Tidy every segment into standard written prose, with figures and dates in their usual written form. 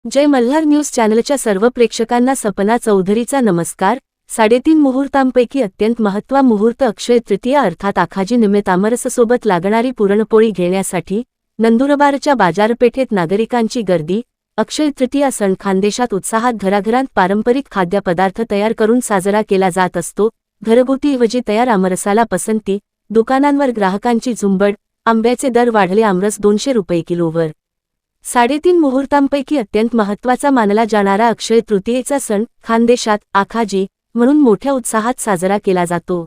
जय Malhar news चॅनलच्या सर्व प्रेक्षकांना सपना चौधरीचा नमस्कार। 3.5 मुहूर्तांपैकी अत्यंत महत्त्वाचा मुहूर्त अक्षय तृतीया अर्थात आखाजी निमित्त आमरससोबत लागणारी पुरणपोळी घेण्यासाठी नंदुरबारच्या बाजारपेठेत नागरिकांची गर्दी। अक्षय तृतीया सण खानदेशात उत्साहात घराघरांत पारंपरिक खाद्यपदार्थ तयार करून साजरा केला जात असतो। घरगुतीऐवजी तयार आमरसाला पसंती, दुकानांवर ग्राहकांची झुंबड। आंब्याचे दर वाढले, आमरस 200 रुपये किलोवर। 3.5 मुहूर्तांपैकी अत्यंत महत्त्वाचा मानला जाणारा अक्षय तृतीयेचा सण खानदेशात आखाजी म्हणून मोठ्या उत्साहात साजरा केला जातो।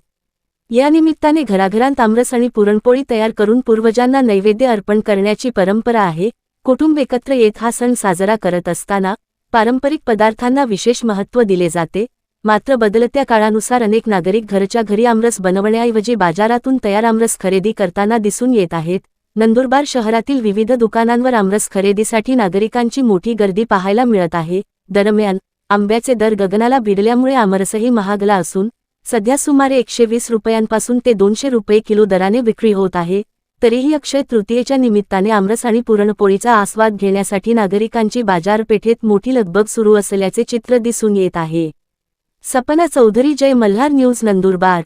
या निमित्ताने घराघरांत आमरस आणि पुरणपोळी तयार करून पूर्वजांना नैवेद्य अर्पण करण्याची परंपरा आहे। कुटुंब एकत्र येत हा सण साजरा करत असताना पारंपरिक पदार्थांना विशेष महत्त्व दिले जाते। मात्र बदलत्या काळानुसार अनेक नागरिक घरच्या घरी आमरस बनवण्याऐवजी बाजारातून तयार आमरस खरेदी करताना दिसून येत आहेत। नंदुरबार शहरातील विविध दुकानांवर आमरस खरेदीसाठी नागरिकांची मोठी गर्दी पाहायला मिळत आहे। दरम्यान आंब्याचे दर गगनाला भिडल्यामुळे आमरसही महागला असून सध्या सुमारे 120 रुपयांपासून ते 200 रुपये किलो दराने विक्री होत आहे। तरीही अक्षय तृतीयेच्या निमित्ताने आमरस आणि पुरणपोळीचा आस्वाद घेण्यासाठी नागरिकांची बाजारपेठेत मोठी लगबग सुरू असल्याचे चित्र दिसून येत आहे। सपना चौधरी, जय मल्हार न्यूज, नंदुरबार।